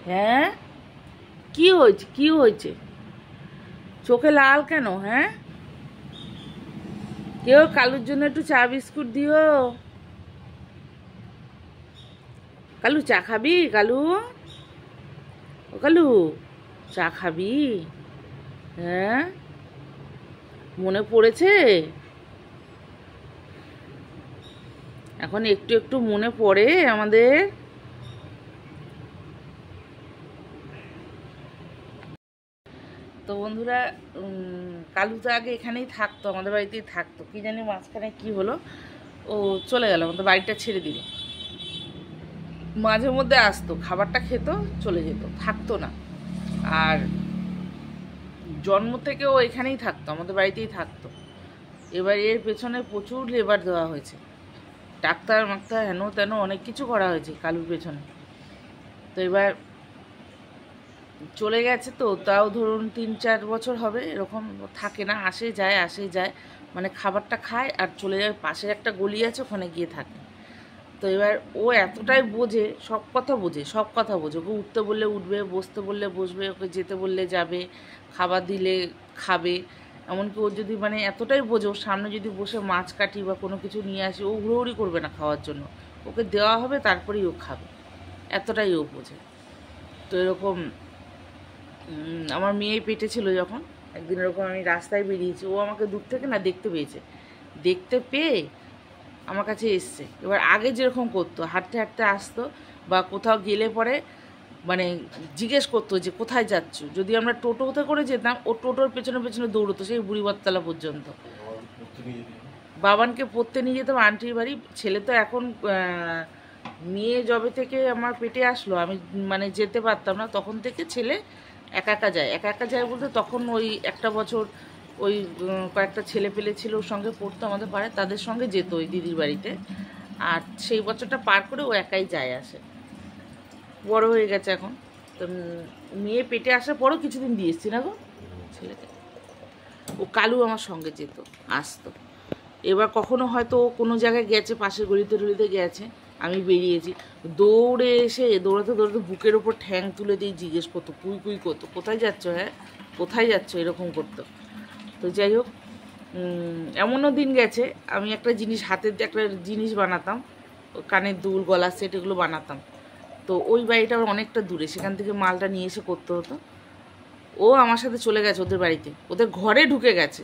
হ্যাঁ, কি হয়েছে, কি হয়েছে? চোখে লাল কেন? হ্যাঁ, কেউ কালুর জন্য একটু চা বিস্কুট দিও। কালু চা খাবি? কালু, ও কালু, চা খাবি? হ্যাঁ, মনে পড়েছে? এখন একটু একটু মনে পড়ে আমাদের। তো বন্ধুরা, কালু তো আগে এখানেই থাকতো, আমাদের বাড়িতেই থাকতো। কি জানি মাঝখানে কি হলো, ও চলে গেল, আমাদের বাড়িটা ছেড়ে দিল। মাঝে মধ্যে আসতো, খাবারটা খেত, চলে যেত, থাকতো না। আর জন্ম থেকে ও এখানেই থাকতো, আমাদের বাড়িতেই থাকতো। এবার এর পেছনে প্রচুর লেবার দেওয়া হয়েছে, ডাক্তার মাক্তার হেন তেন অনেক কিছু করা হয়েছে কালুর পেছনে। তো এবার চলে গেছে, তো তাও ধরুন 3-4 বছর হবে এরকম। থাকে না, আসে যায় আসে যায়, মানে খাবারটা খায় আর চলে যায়। পাশের একটা গলি আছে, ওখানে গিয়ে থাকে। তো এবার ও এতটাই বোঝে, সব কথা বোঝে, সব কথা বোঝে। ওকে উঠতে বললে উঠবে, বসতে বললে বসবে, ওকে যেতে বললে যাবে, খাবার দিলে খাবে। এমনকি ও যদি মানে এতটাই বোঝে, ওর সামনে যদি বসে মাছ কাটি বা কোনো কিছু নিয়ে আসি, ও হুড়োহুড়ি করবে না খাওয়ার জন্য। ওকে দেওয়া হবে, তারপরেই ও খাবে, এতটাই ও বোঝে। তো এরকম আমার মেয়ে পেটে ছিল যখন, একদিন এরকম আমি রাস্তায় বেরিয়েছি, ও আমাকে দূর থেকে না দেখতে পেয়েছে। দেখতে পেয়ে আমার কাছে এসছে। এবার আগে যেরকম করতো, হাঁটতে হাঁটতে আসতো, বা কোথাও গেলে পরে মানে জিজ্ঞেস করতো যে কোথায় যাচ্ছ। যদি আমরা টোটোতে করে যেতাম, ও টোটোর পেছনে পেছনে দৌড়তো সেই বুড়িবরতলা পর্যন্ত। বাবানকে পড়তে নিয়ে যেতাম আন্টির বাড়ি। ছেলে তো এখন মেয়ে জবে থেকে আমার পেটে আসলো, আমি মানে যেতে পারতাম না, তখন থেকে ছেলে একা একা যায়। একা একা যায় বলতে তখন ওই একটা বছর ওই কয়েকটা ছেলে পেলে ছিল ওর সঙ্গে পড়তো আমাদের পাড়ায়, তাদের সঙ্গে যেত ওই দিদির বাড়িতে। আর সেই বছরটা পার করে ও একাই যায় আসে। বড় হয়ে গেছে এখন। তো মেয়ে পেটে আসার পরও কিছুদিন দিয়ে এসছি না গো ছেলেকে। ও কালু আমার সঙ্গে যেত, আসতো। এবার কখনো হয়তো ও কোনো জায়গায় গেছে, পাশের গলিতে টলিতে গেছে, আমি বেরিয়েছি, দৌড়ে এসে দৌড়াতে দৌড়াতে বুকের ওপর ঠ্যাং তুলে দিয়ে জিজ্ঞেস করতো, কুই কুই করতো, কোথায় যাচ্ছ? হ্যাঁ, কোথায় যাচ্ছ? এরকম করতো। তো যাই হোক, এমনও দিন গেছে আমি একটা জিনিস, হাতের একটা জিনিস বানাতাম, কানের দুল, গলার সেট, এগুলো বানাতাম। তো ওই বাড়িটা অনেকটা দূরে, সেখান থেকে মালটা নিয়ে এসে করতে হতো। ও আমার সাথে চলে গেছে ওদের বাড়িতে, ওদের ঘরে ঢুকে গেছে।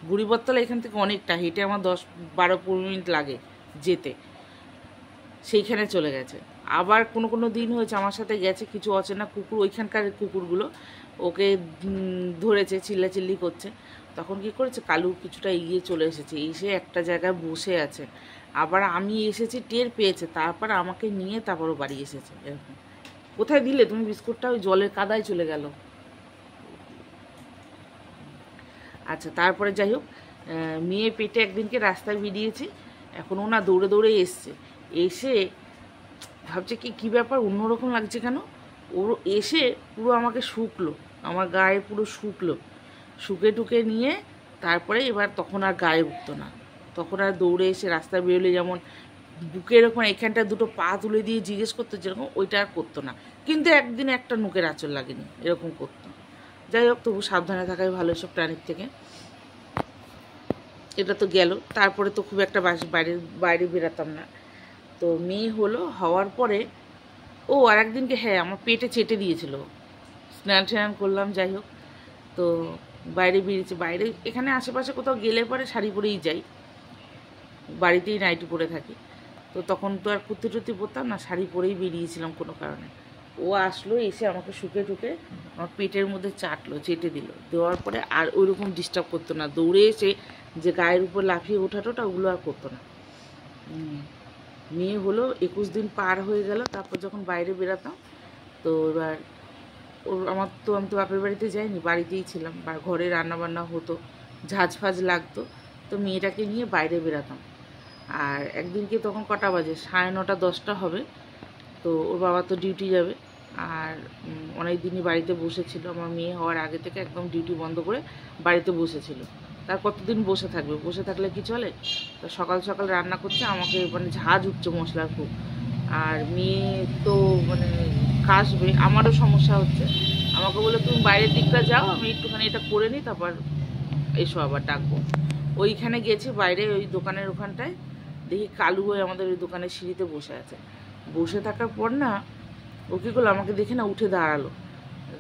বুড়িবরতলা এখান থেকে অনেকটা, হেঁটে আমার 10-12-15 মিনিট লাগে যেতে, সেইখানে চলে গেছে। আবার কোনো কোনো দিন হয়েছে আমার সাথে গেছে, কিছু অচেনা কুকুর, ওইখানকার কুকুরগুলো ওকে ধরেছে, চিল্লাচিল্লি করছে। তখন কি করেছে, কালু কিছুটা এগিয়ে চলে এসেছে, এসে একটা জায়গায় বসে আছে। আবার আমি এসেছি, টের পেয়েছে, তারপর আমাকে নিয়ে তারপরও বাড়ি এসেছে। এরকম। কোথায় দিলে তুমি বিস্কুটটা? ওই জলের কাদায় চলে গেল। আচ্ছা, তারপরে যাই হোক, মেয়ে পেটে একদিনকে রাস্তায় বেরিয়েছি, এখন ও না দৌড়ে দৌড়ে এসছে। এসে ভাবছে কি কী ব্যাপার, অন্যরকম লাগছে কেন। ওর এসে পুরো আমাকে শুকলো, আমার গায়ে পুরো শুকলো, শুকে টুকে নিয়ে তারপরে এবার তখন আর গায়ে উঠতো না। তখন আর দৌড়ে এসে রাস্তায় বেরোলে যেমন বুকে এরকম এখানটা দুটো পা তুলে দিয়ে জিজ্ঞেস করতো যেরকম, ওইটা আর করতো না। কিন্তু একদিন একটা নুকের আঁচল লাগেনি, এরকম করতো। যাই হোক, তবু সাবধানে থাকাই ভালো এসব প্রাণীর থেকে। এটা তো গেল। তারপরে তো খুব একটা বাইরে বাইরে বেরাতাম না। তো মেয়ে হলো, হওয়ার পরে ও আর একদিনকে, হ্যাঁ, আমার পেটে চেটে দিয়েছিল। স্নান টান করলাম, যাই হোক। তো বাইরে বেরিয়েছে, বাইরে এখানে আশেপাশে কোথাও গেলে পরে শাড়ি পরেই যাই, বাড়িতেই নাইটি পরে থাকি। তো তখন তো আর কুর্তি টুর্তি পরতাম না, শাড়ি পরেই বেরিয়েছিলাম কোনো কারণে। ও আসলো, এসে আমাকে শুকে টুকে আমার পেটের মধ্যে চাটলো, চেটে দিল। দেওয়ার পরে আর ওইরকম ডিস্টার্ব করতো না, দৌড়ে এসে যে গায়ের উপর লাফিয়ে ওঠাটোটা ওগুলো আর করতো না। মেয়ে হলো 21 দিন পার হয়ে গেল, তারপর যখন বাইরে বেরাতাম, তো এবার আমি তো বাপের বাড়িতে যাইনি, বাড়িতেই ছিলাম, বা ঘরে রান্নাবান্না হতো, ঝাঁঝ ফাজ লাগতো। তো মেয়েটাকে নিয়ে বাইরে বেরাতাম। আর একদিনকে তখন কটা বাজে, 9:30-10টা হবে। তো ওর বাবা তো ডিউটি যাবে, আর অনেক দিনই বাড়িতে বসেছিল, আমার মেয়ে হওয়ার আগে থেকে একদম ডিউটি বন্ধ করে বাড়িতে বসেছিল। তার কতদিন বসে থাকবে, বসে থাকলে কি চলে। তো সকাল সকাল রান্না করছে, আমাকে মানে ঝাঁঝ উঠছে মশলার খুব। আর মেয়ে তো মানে কাশবে, আমারও সমস্যা হচ্ছে। আমাকে বলে তুমি বাইরের দিকটা যাও, আমি একটুখানি এটা করে নিই, তারপর এসো আবার ডাকবো। ওইখানে গেছি বাইরে ওই দোকানের ওখানটায়, দেখি কালু হয়ে আমাদের ওই দোকানের সিঁড়িতে বসে আছে। বসে থাকার পর না ও কী করলো, আমাকে দেখে না উঠে দাঁড়ালো।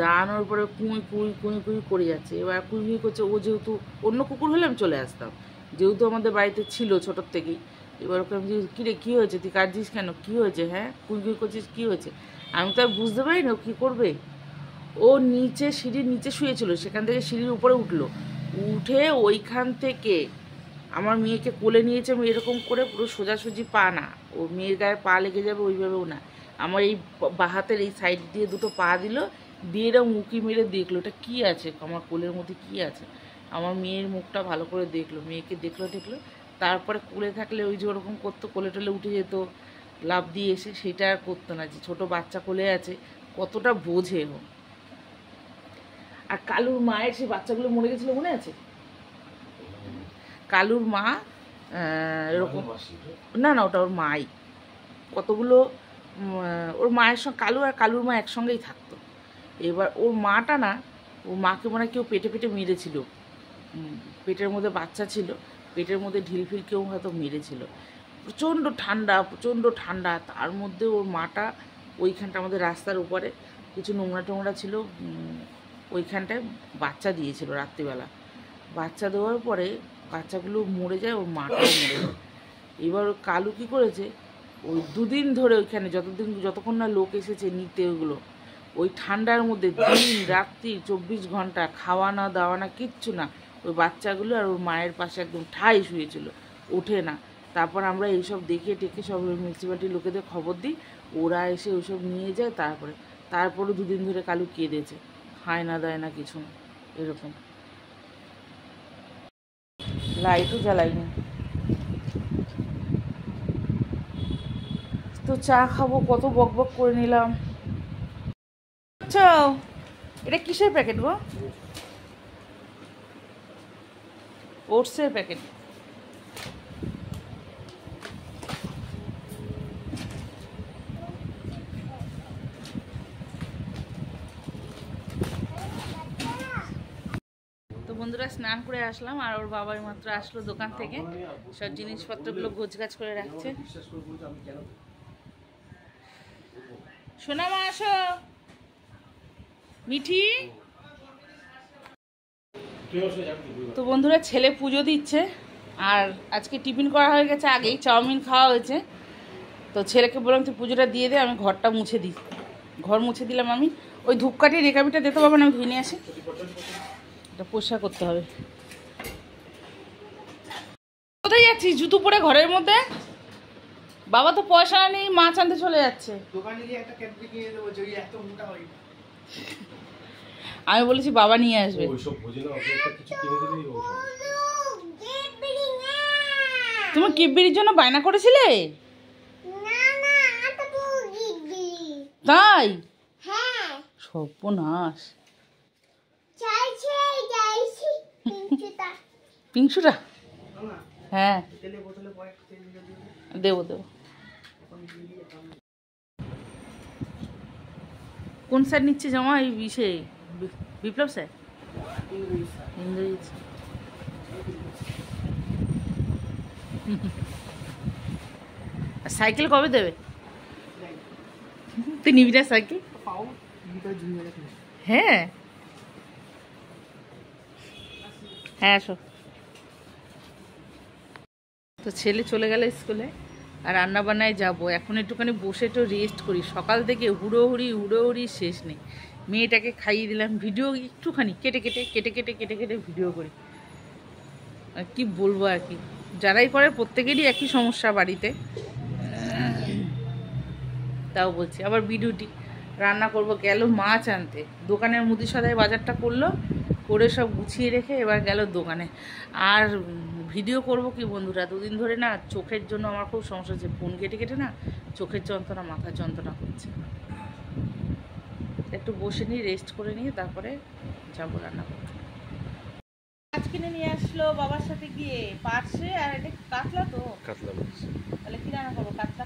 দাঁড়ানোর পরে কুঁই কুঁই কুঁই কুঁই করে যাচ্ছে। এবার কুঁই কুঁই করছে। ও যেহেতু অন্য কুকুর হলে আমি চলে আসতাম, যেহেতু আমাদের বাড়িতে ছিল ছোটোর থেকেই। এবার ওকে আমি কিরে কী হয়েছে, তুই কাঁদছিস কেন, কী হয়েছে, হ্যাঁ কুঁই কুঁই করছিস, কী হয়েছে? আমি তো আর বুঝতে পারি না ও কী করবে। ও নিচে সিঁড়ির নিচে শুয়েছিল, সেখান থেকে সিঁড়ির উপরে উঠলো, উঠে ওইখান থেকে আমার মেয়েকে কোলে নিয়েছে। আমি এরকম করে পুরো সোজাসুজি পা না, ও মেয়ের গায়ে পা লেগে যাবে ওইভাবেও না, আমার এই বাহাতের এই সাইড দিয়ে দুটো পা দিল, দিয়ে এরকম উঁকি মেরে দেখলো এটা কী আছে, আমার কোলের মধ্যে কী আছে। আমার মেয়ের মুখটা ভালো করে দেখলো, মেয়েকে দেখলো টেকলো। তারপরে কোলে থাকলে ওই যে ওরকম করতো, কোলে টোলে উঠে যেত লাফ দিয়ে এসে, সেটা আর করতো না। যে ছোটো বাচ্চা কোলে আছে কতটা বোঝে ও। আর কালুর মায়ের সেই বাচ্চাগুলো মরে গেছিলো মনে আছে? কালুর মা এরকম, না না ওটা ওর মাই, কতগুলো ওর মায়ের সঙ্গে কালু আর কালুর মা একসঙ্গেই থাকতো। এবার ওর মাটা না, ওর মাকে মনে হয় কেউ পেটে পেটে মেরেছিল, পেটের মধ্যে বাচ্চা ছিল, পেটের মধ্যে ঢিলফিল কেউ হয়তো মেরেছিল। প্রচণ্ড ঠান্ডা, প্রচণ্ড ঠান্ডা। তার মধ্যে ওর মাটা ওইখানটা আমাদের রাস্তার উপরে কিছু নোংরা টোংরা ছিল, ওইখানটায় বাচ্চা দিয়েছিল রাত্রিবেলা। বাচ্চা দেওয়ার পরে বাচ্চাগুলো মরে যায়, ওর মাটাও মরে যায়। এবার কালু কী করেছে, ওই দুদিন ধরে ওইখানে যতক্ষণ না লোক এসেছে নিতে, ওগুলো ওই ঠান্ডার মধ্যে দিন রাত্রি 24 ঘন্টা খাওয়া না দাওয়া না কিচ্ছু না, ওই বাচ্চাগুলো আর ওর মায়ের পাশে একদম ঠাই শুয়েছিল, ওঠে না। তারপর আমরা এইসব দেখে টেকে সব মিউনিসিপ্যালিটির লোকেদের খবর দিই, ওরা এসে ওইসব নিয়ে যায়। তারপরও দুদিন ধরে কালু কেঁদেছে, খায় না দেয় না কিছু না, এরকম। লাইটও জ্বালাইনি। তো চা খাবো, কত বক বক করে নিলাম। আচ্ছা এটা কিসের প্যাকেট গো? ওটসের প্যাকেট। তো বন্ধুরা স্নান করে আসলাম, আর ওর বাবা মাত্র আসলো দোকান থেকে, সব জিনিসপত্রগুলো গোছগাছ করে রাখছে। সোনা মা আসো, মিঠি। তো বন্ধুরা ছেলে পুজো দিচ্ছে, আর আজকে টিফিন করা হয়ে গেছে, আগেই চাউমিন খাওয়া হয়েছে। তো ছেলেকে বললাম তুই পুজোটা দিয়ে দে, আমি ঘরটা মুছে দিই। ঘর মুছে দিলাম আমি। ওই ধূপকাঠি রেকাবিটা দিতে পারবো না, আমি ধুয়ে নিয়ে আসি, এটা পরিষ্কার করতে হবে। কোথায় যাচ্ছিস জুতো পরে ঘরের মধ্যে? বাবা তো পয়সা নেই, মাছ আনতে চলে যাচ্ছে। আমি বলেছি বাবা নিয়ে আসবে। তুমি কিডবেরির জন্য বায়না করেছিলে? তাই? সর্বনাশ। পিংসুটা? হ্যাঁ দেবো দেবো। কোন স্যার নিচ্ছে জামা? এই বিষে বিপ্লব স্যার, ইংরেজি। সাইকেল কবে দেবে? তুই নিবি না সাইকেল? হ্যাঁ হ্যাঁ আসো। তো ছেলে চলে গেল স্কুলে, আর রান্নাবান্নায় যাবো। এখন একটুখানি বসে একটু রেস্ট করি, সকাল থেকে হুড়োহুড়ি শেষ নেই। মেয়েটাকে খাইয়ে দিলাম, ভিডিও একটুখানি কেটে কেটে ভিডিও করি। আর কি বলবো আর কি, যারাই করে প্রত্যেকেরই একই সমস্যা বাড়িতে। তাও বলছি আবার ভিডিওটি রান্না করব, গেল মাছ আনতে দোকানের মুদি সদাই বাজারটা করলো, করে সব গুছিয়ে রেখে এবার গেল দোকানে। আর ভিডিও করব কি বন্ধুরা, দুদিন ধরে না চোখের জন্য আমার খুব সমস্যা হচ্ছে, ফোন কেটে না চোখের যন্ত্রণা, মাথার যন্ত্রণা হচ্ছে। একটু বসে নিয়ে রেস্ট করে নিয়ে তারপরে যাবো রান্না করতে। মাছ কিনে নিয়ে আসলো বাবার সাথে গিয়ে, পার্শে। আর এটা কাতলা, তো কাতলা মাছ। তাহলে কি রান্না করবো? কাতলা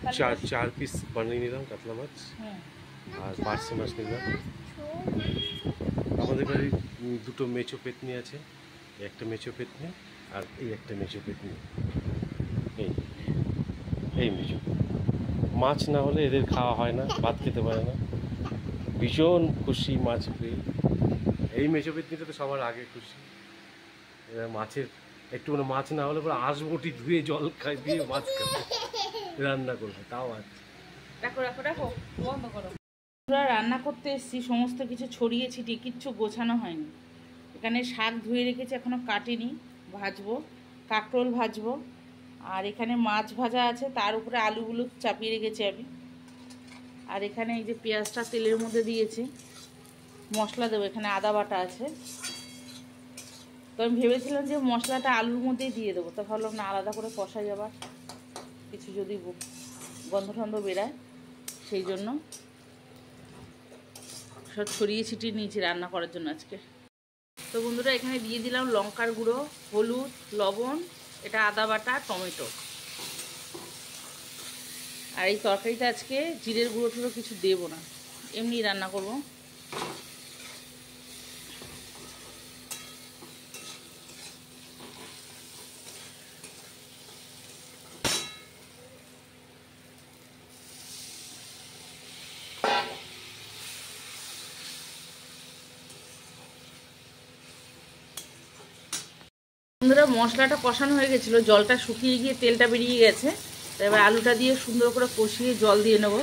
4 পিস বানিয়ে নিলাম কাতলা মাছ। আর পার্সে মাছ নিলাম। আমাদের বাড়ির দুটো মেচো পেতনি আছে, একটা মেচো পেতনি আর এই একটা মেচো পেতনি। এই মেচো মাছ না হলে এদের খাওয়া হয় না, ভাত খেতে পারে না। ভীষণ খুশি মাছ পেয়ে। এই মেচো পেতনিটা তো সবার আগে খুশি। এরা মাছের একটু মানে মাছ না হলে পুরো আঁশবটি ধুয়ে জল খাই দিয়ে মাছ খাবে, রান্না করবে, তাও আছে। দেখো দেখো দেখো বন্ধ করো। রান্না করতে এসেছি, সমস্ত কিছু ছড়িয়ে ছিটিয়ে, কিচ্ছু গোছানো হয়নি। এখানে শাক ধুয়ে রেখেছি, এখনো কাটিনি, ভাজবো, কাঁকরোল ভাজবো। আর এখানে মাছ ভাজা আছে, তার উপরে আলুগুলো চাপিয়ে রেখেছি আমি। আর এখানে এই যে পেঁয়াজটা তেলের মধ্যে দিয়েছি, মশলা দেবো। এখানে আদা বাটা আছে, তো আমি ভেবেছিলাম যে মশলাটা আলুর মধ্যেই দিয়ে দেবো, তো ভাবলাম না, আলাদা করে কষাই, আবার কিছু যদি গন্ধ টন্ধ বেরায়, সেই জন্য সব ছড়িয়ে ছিটিয়ে নিয়েছি রান্না করার জন্য আজকে। তো বন্ধুরা এখানে দিয়ে দিলাম লঙ্কার গুঁড়ো, হলুদ, লবণ, এটা আদা বাটা, টমেটো। আর এই তরকারিতে আজকে জিরের গুঁড়ো টুড়ো কিছু দেবো না, এমনি রান্না করব। বন্ধুরা মশলাটা কষানো হয়ে গেছিলো, জলটা শুকিয়ে গিয়ে তেলটা বেরিয়ে গেছে। তো এবার আলুটা দিয়ে সুন্দর করে কষিয়ে জল দিয়ে নেব।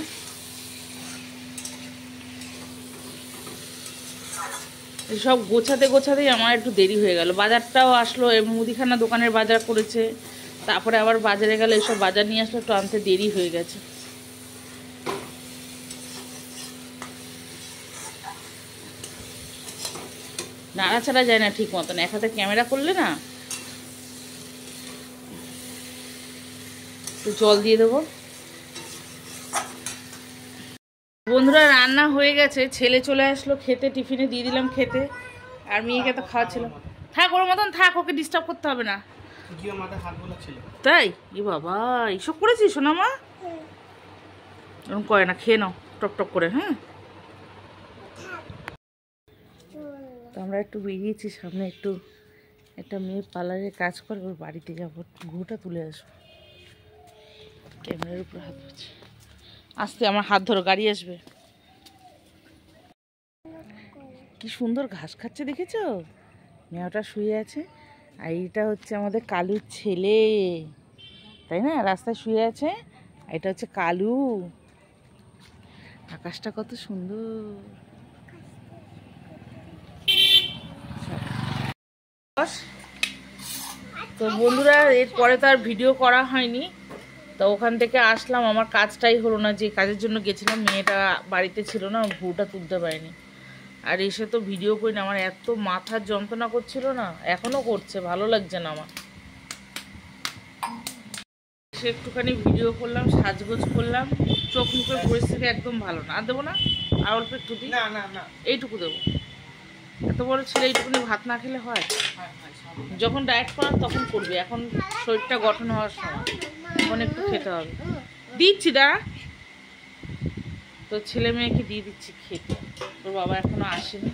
সব গোছাতে গোছাতেই আমার একটু দেরি হয়ে গেল। বাজারটাও আসলো, মুদিখানা দোকানের বাজার করেছে, তারপরে আবার বাজারে গেলে এসব বাজার নিয়ে আসলে একটু আনতে দেরি হয়ে গেছে। নাড়াচাড়া যায় না ঠিক মতন, এক হাতে ক্যামেরা করলে না। তো জল দিয়ে দেবো। বন্ধুরা রান্না হয়ে গেছে, ছেলে চলে আসলো খেতে, টিফিনে দিয়ে দিলাম খেতে। আর মেয়েকে তো খাওয়াচ্ছিলাম। থাক ওর মতন থাক, ওকে ডিস্টার্ব করতে হবে না। তাই এ বাবা, এইসব করেছিস সোনামা? এরকম করে না, খেয়ে নাও টক টক করে। হ্যাঁ, তো আমরা একটু বেরিয়েছি সামনে, একটু একটা মেয়ে পার্লারে কাজ করে, ওর বাড়িতে যাবো, ঘুটা তুলে আসবো। ক্যামেরার উপর হাত ধরছে, আসতে আমার হাত ধরো, গাড়ি আসবে। কি সুন্দর ঘাস খাচ্ছে দেখেছো? মেয়েটা শুয়ে আছে, আর এইটা হচ্ছে আমাদের কালুর ছেলে, তাই না? রাস্তায় শুয়ে আছে, এটা হচ্ছে কালু। আকাশটা কত সুন্দর। তো বন্ধুরা এরপরে তো আর ভিডিও করা হয়নি। তো ওখান থেকে আসলাম, আমার কাজটাই হলো না, যে কাজের জন্য গেছিলাম। মেয়েটা বাড়িতে ছিল না, ভুটা তুলতে পারিনি। আর এসে তো ভিডিও করি না, আমার এত মাথার যন্ত্রণা করছিল না, এখনও করছে, ভালো লাগছে না আমার। এসে একটুখানি ভিডিও করলাম, সাজগোজ করলাম, চোখ মুখের পরিস্থিতি একদম ভালো না। আর দেবো না, আর অল্প একটু দিই, এইটুকু দেবো। এত বড় ছেলে এইটুকুনি ভাত না খেলে হয়? যখন ডায়েট করার তখন করবে, এখন শরীরটা গঠন হওয়ার সময়, এখন একটু খেতে হবে। দিচ্ছি দাঁড়া, তো ছেলে মেয়েকে দিয়ে দিচ্ছি খেতে। ওর বাবা এখনো আসেনি।